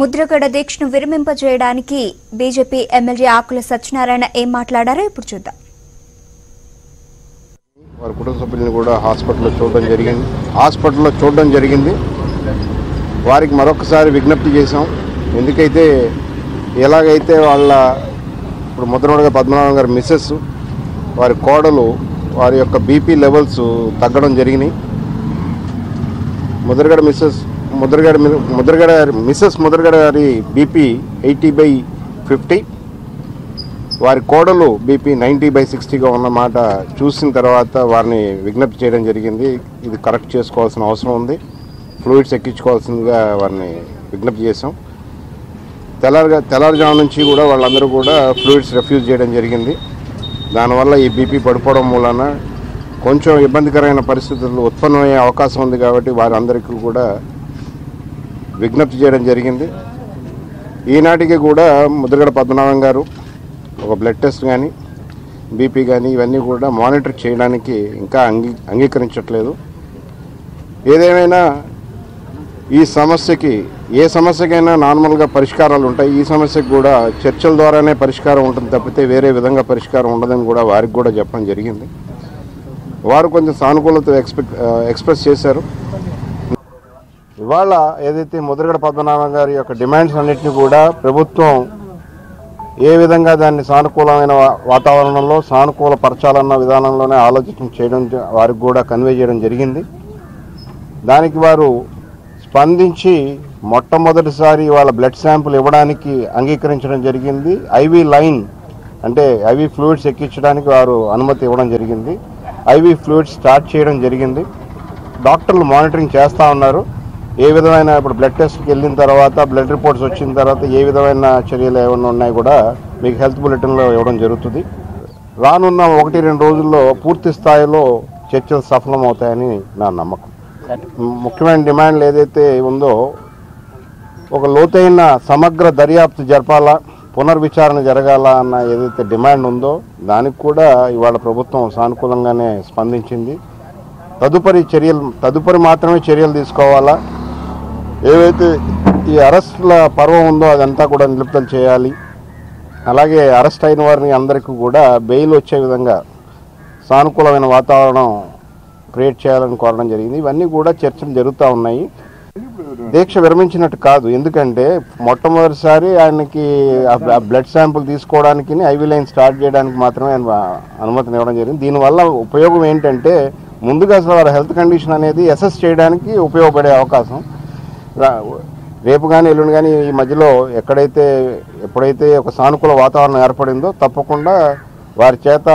ముద్రగడ దీక్షను విరమింపజేయడానికి BJP MLA ఆకుల సత్యనారాయణ ఏం మాట్లాడారో ఇప్పుడు చూద్దాం. వారి కుటుంబ సభ్యులను కూడా హాస్పిటల్లో చూడడం జరిగింది. వారికి మరొకసారి విజ్ఞప్తి చేశాం. ఎందుకైతే ఎలాగైతే వాళ్ళ ఇప్పుడు ముద్రగడ పద్మనాభం గారి మిస్సెస్ వారి కోడలు వారి యొక్క బీపీ లెవెల్స్ తగ్గడం జరిగినాయి. ముద్రగడ గారి బీపీ 80/50, వారి కోడలు బీపీ 90/60గా ఉన్నమాట చూసిన తర్వాత వారిని విజ్ఞప్తి చేయడం జరిగింది. ఇది కరెక్ట్ చేసుకోవాల్సిన అవసరం ఉంది, ఫ్లూయిడ్స్ ఎక్కించుకోవాల్సిందిగా వారిని విజ్ఞప్తి చేశాం. తెల్లారుజాము నుంచి కూడా వాళ్ళందరూ కూడా ఫ్లూయిడ్స్ రిఫ్యూజ్ చేయడం జరిగింది. దానివల్ల ఈ బీపీ పడిపోవడం మూలన కొంచెం ఇబ్బందికరమైన పరిస్థితులు ఉత్పన్నమయ్యే అవకాశం ఉంది. కాబట్టి వారందరికీ కూడా విజ్ఞప్తి చేయడం జరిగింది. ఈనాటికి కూడా ముద్రగడ పద్మనాభం గారు ఒక బ్లడ్ టెస్ట్ కానీ బీపీ కానీ ఇవన్నీ కూడా మానిటర్ చేయడానికి ఇంకా అంగీకరించట్లేదు. ఏదేమైనా ఈ సమస్యకి ఏ సమస్యకైనా నార్మల్గా పరిష్కారాలు ఉంటాయి. ఈ సమస్యకు కూడా చర్చల ద్వారానే పరిష్కారం ఉంటుంది తప్పితే వేరే విధంగా పరిష్కారం ఉండదని కూడా వారికి కూడా చెప్పడం జరిగింది. వారు కొంచెం సానుకూలత ఎక్స్ప్రెస్ చేశారు. ఇవాళ ఏదైతే ముద్రగడ పద్మనాభం గారి యొక్క డిమాండ్స్ అన్నింటినీ కూడా ప్రభుత్వం ఏ విధంగా దాన్ని సానుకూలమైన వాతావరణంలో సానుకూల పరచాలన్న విధానంలోనే ఆలోచన చేయడం వారికి కూడా కన్వే చేయడం జరిగింది. దానికి వారు స్పందించి మొట్టమొదటిసారి వాళ్ళ బ్లడ్ శాంపుల్ ఇవ్వడానికి అంగీకరించడం జరిగింది. ఐవీ లైన్ అంటే ఐవీ ఫ్లూయిడ్స్ ఎక్కించడానికి వారు అనుమతి ఇవ్వడం జరిగింది. ఐవీ ఫ్లూయిడ్స్ స్టార్ట్ చేయడం జరిగింది. డాక్టర్లు మానిటరింగ్ చేస్తూ ఉన్నారు. ఏ విధమైన ఇప్పుడు బ్లడ్ టెస్ట్కి వెళ్ళిన తర్వాత బ్లడ్ రిపోర్ట్స్ వచ్చిన తర్వాత ఏ విధమైన చర్యలు ఏమైనా ఉన్నాయి కూడా మీకు హెల్త్ బులెటిన్లో ఇవ్వడం జరుగుతుంది. రానున్న 1-2 రోజుల్లో పూర్తి స్థాయిలో చర్చలు సఫలమవుతాయని నా నమ్మకం. ముఖ్యమైన డిమాండ్లు ఏదైతే ఉందో ఒక లోతైన సమగ్ర దర్యాప్తు జరపాలా, పునర్విచారణ జరగాల అన్న ఏదైతే డిమాండ్ ఉందో దానికి కూడా ఇవాళ ప్రభుత్వం సానుకూలంగానే స్పందించింది. తదుపరి మాత్రమే చర్యలు తీసుకోవాలా. ఏవైతే ఈ అరెస్టుల పర్వం ఉందో అదంతా కూడా నిలుపుదల చేయాలి. అలాగే అరెస్ట్ అయిన వారిని అందరికీ కూడా బెయిల్ వచ్చే విధంగా సానుకూలమైన వాతావరణం క్రియేట్ చేయాలని కోరడం జరిగింది. ఇవన్నీ కూడా చర్చలు జరుగుతూ ఉన్నాయి. దీక్ష విరమించినట్టు కాదు, ఎందుకంటే మొట్టమొదటిసారి ఆయనకి బ్లడ్ శాంపుల్ తీసుకోవడానికి ఐవీ లైన్ స్టార్ట్ చేయడానికి మాత్రమే అనుమతిని ఇవ్వడం జరిగింది. దీనివల్ల ఉపయోగం ఏంటంటే ముందుగా అసలు వారి హెల్త్ కండిషన్ అనేది అసెస్ చేయడానికి ఉపయోగపడే అవకాశం. రేపు కానీ ఎల్లుండి కానీ ఈ మధ్యలో ఎప్పుడైతే ఒక సానుకూల వాతావరణం ఏర్పడిందో తప్పకుండా వారి చేత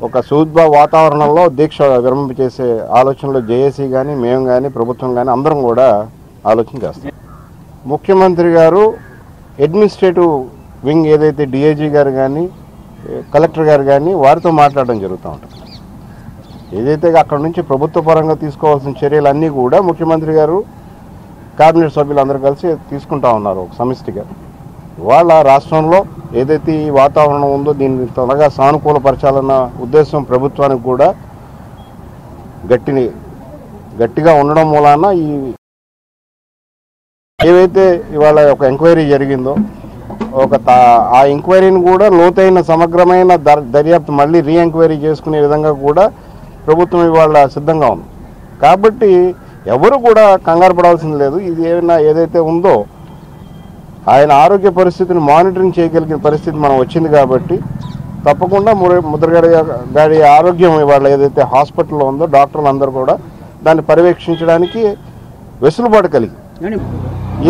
ఒక శుద్ధ వాతావరణంలో దీక్ష విరమింప చేసే ఆలోచనలో జేఏసీ కానీ మేము కానీ ప్రభుత్వం కానీ అందరం కూడా ఆలోచన చేస్తాం. ముఖ్యమంత్రి గారు అడ్మినిస్ట్రేటివ్ వింగ్ ఏదైతే డిఐజీ గారు కానీ కలెక్టర్ గారు కానీ వారితో మాట్లాడడం జరుగుతూ ఉంటుంది. ఏదైతే అక్కడ నుంచి ప్రభుత్వ పరంగా తీసుకోవాల్సిన చర్యలన్నీ కూడా ముఖ్యమంత్రి గారు కేబినెట్ సభ్యులు అందరూ కలిసి తీసుకుంటా ఉన్నారు ఒక సమిష్టిగా. ఇవాళ రాష్ట్రంలో ఏదైతే ఈ వాతావరణం ఉందో దీన్ని త్వరగా సానుకూలపరచాలన్న ఉద్దేశం ప్రభుత్వానికి కూడా గట్టిగా ఉండడం మూలాన ఏవైతే ఇవాళ ఒక ఎంక్వైరీ జరిగిందో ఆ ఎంక్వైరీని కూడా లోతైన సమగ్రమైన దర్యాప్తు మళ్ళీ రీఎంక్వైరీ చేసుకునే విధంగా కూడా ప్రభుత్వం ఇవాళ సిద్ధంగా ఉంది. కాబట్టి ఎవరు కూడా కంగారు పడాల్సింది లేదు. ఇది ఏదైతే ఉందో ఆయన ఆరోగ్య పరిస్థితిని మానిటరింగ్ చేయగలిగిన పరిస్థితి మనం వచ్చింది కాబట్టి తప్పకుండా ముద్రగడ గారి ఆరోగ్యం ఇవాళ ఏదైతే హాస్పిటల్లో ఉందో డాక్టర్లు అందరూ కూడా దాన్ని పర్యవేక్షించడానికి వెసులుబాటు కలిగి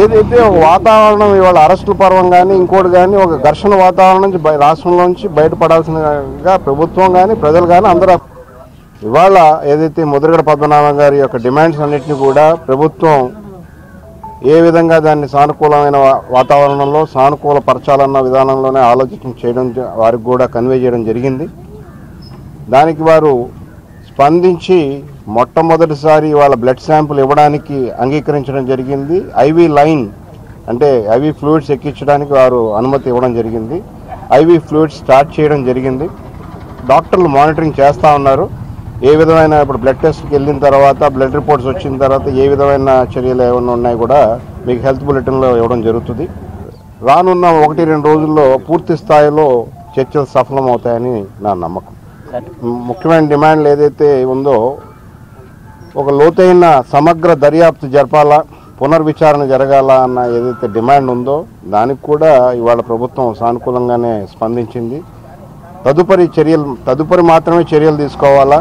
ఏదైతే ఒక వాతావరణం ఇవాళ అరెస్టుల పర్వం కానీ ఇంకోటి కానీ ఒక ఘర్షణ వాతావరణం నుంచి రాష్ట్రంలో నుంచి బయటపడాల్సిందిగా ప్రభుత్వం కానీ ప్రజలు కానీ అందరూ ఇవాళ ఏదైతే ముద్రగడ పద్మనాభం గారి యొక్క డిమాండ్స్ అన్నింటినీ కూడా ప్రభుత్వం ఏ విధంగా దాన్ని సానుకూలమైన వాతావరణంలో సానుకూల పరచాలన్న విధానంలోనే ఆలోచన చేయడం వారికి కూడా కన్వే చేయడం జరిగింది. దానికి వారు స్పందించి మొట్టమొదటిసారి వాళ్ళ బ్లడ్ శాంపుల్ ఇవ్వడానికి అంగీకరించడం జరిగింది. ఐవీ లైన్ అంటే ఐవీ ఫ్లూయిడ్స్ ఎక్కించడానికి వారు అనుమతి ఇవ్వడం జరిగింది. ఐవీ ఫ్లూయిడ్స్ స్టార్ట్ చేయడం జరిగింది. డాక్టర్లు మానిటరింగ్ చేస్తూ ఉన్నారు. ఏ విధమైన ఇప్పుడు బ్లడ్ టెస్ట్కి వెళ్ళిన తర్వాత బ్లడ్ రిపోర్ట్స్ వచ్చిన తర్వాత ఏ విధమైన చర్యలు ఏమైనా ఉన్నాయి కూడా మీకు హెల్త్ బులెటిన్లో ఇవ్వడం జరుగుతుంది. రానున్న 1-2 రోజుల్లో పూర్తి స్థాయిలో చర్చలు సఫలమవుతాయని నా నమ్మకం. ముఖ్యమైన డిమాండ్లు ఏదైతే ఉందో ఒక లోతైన సమగ్ర దర్యాప్తు జరపాలా, పునర్విచారణ జరగాల అన్న ఏదైతే డిమాండ్ ఉందో దానికి కూడా ఇవాళ ప్రభుత్వం సానుకూలంగానే స్పందించింది. తదుపరి మాత్రమే చర్యలు తీసుకోవాలా,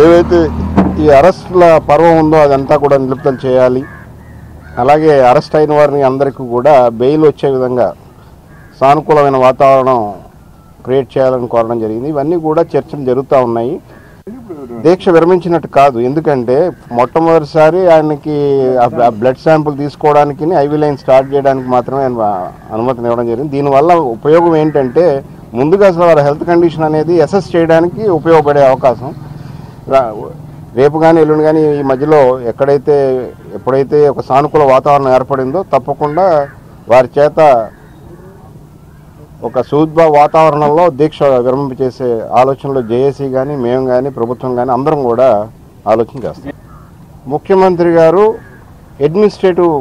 ఏవైతే ఈ అరెస్టుల పర్వం ఉందో అదంతా కూడా నిలుపుదల చేయాలి. అలాగే అరెస్ట్ అయిన వారిని అందరికీ కూడా బెయిల్ వచ్చే విధంగా సానుకూలమైన వాతావరణం క్రియేట్ చేయాలని కోరడం జరిగింది. ఇవన్నీ కూడా చర్చలు జరుగుతూ ఉన్నాయి. దీక్ష విరమించినట్టు కాదు, ఎందుకంటే మొట్టమొదటిసారి ఆయనకి బ్లడ్ శాంపుల్ తీసుకోవడానికి ఐవీ లైన్ స్టార్ట్ చేయడానికి మాత్రమే అనుమతిని ఇవ్వడం జరిగింది. దీనివల్ల ఉపయోగం ఏంటంటే ముందుగా అసలు వారి హెల్త్ కండిషన్ అనేది అసెస్ చేయడానికి ఉపయోగపడే అవకాశం. రేపు కానీ ఎల్లుండి కానీ ఈ మధ్యలో ఎప్పుడైతే ఒక సానుకూల వాతావరణం ఏర్పడిందో తప్పకుండా వారి చేత ఒక సుదృఢ వాతావరణంలో దీక్ష విరమింపు చేసే ఆలోచనలో జేఏసీ కానీ మేము కానీ ప్రభుత్వం కానీ అందరం కూడా ఆలోచన చేస్తాం. ముఖ్యమంత్రి గారు అడ్మినిస్ట్రేటివ్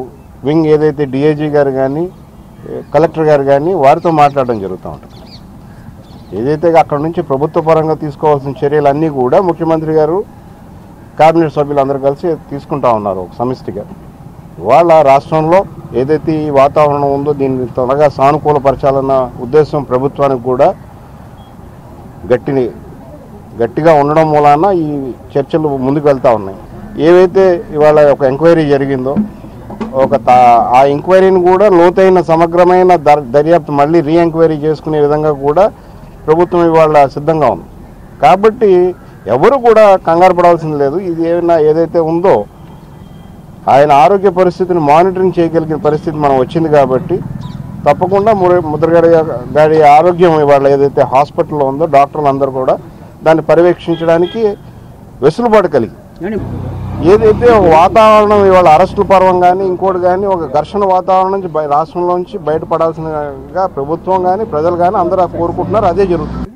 వింగ్ ఏదైతే డిఐజీ గారు కానీ కలెక్టర్ గారు కానీ వారితో మాట్లాడడం జరుగుతూ ఉంటుంది. ఏదైతే అక్కడ నుంచి ప్రభుత్వ పరంగా తీసుకోవాల్సిన చర్యలన్నీ కూడా ముఖ్యమంత్రి గారు కేబినెట్ సభ్యులందరూ కలిసి తీసుకుంటా ఉన్నారు ఒక సమిష్టిగా. ఇవాళ రాష్ట్రంలో ఏదైతే ఈ వాతావరణం ఉందో దీన్ని త్వరగా సానుకూలపరచాలన్న ఉద్దేశం ప్రభుత్వానికి కూడా గట్టిగా ఉండడం మూలాన ఈ చర్చలు ముందుకు వెళ్తూ ఉన్నాయి. ఏవైతే ఇవాళ ఒక ఎంక్వైరీ జరిగిందో ఆ ఎంక్వైరీని కూడా లోతైన సమగ్రమైన దర్యాప్తు మళ్ళీ రీఎంక్వైరీ చేసుకునే విధంగా కూడా ప్రభుత్వం ఇవాళ సిద్ధంగా ఉంది. కాబట్టి ఎవరు కూడా కంగారు పడాల్సింది లేదు. ఇది ఏదైతే ఉందో ఆయన ఆరోగ్య పరిస్థితిని మానిటరింగ్ చేయగలిగిన పరిస్థితి మనం వచ్చింది కాబట్టి తప్పకుండా ముద్రగడ గారి ఆరోగ్యం ఇవాళ ఏదైతే హాస్పిటల్లో ఉందో డాక్టర్లు అందరూ కూడా దాన్ని పర్యవేక్షించడానికి వెసులుబాటు కలిగి ఏదైతే వాతావరణం ఇవాళ అరెస్టుల పర్వం కానీ ఇంకోటి కానీ ఒక ఘర్షణ వాతావరణం నుంచి రాష్ట్రంలోంచి బయటపడాల్సిందిగా ప్రభుత్వం కానీ ప్రజలు కానీ అందరూ కోరుకుంటున్నారు. అదే జరుగుతుంది.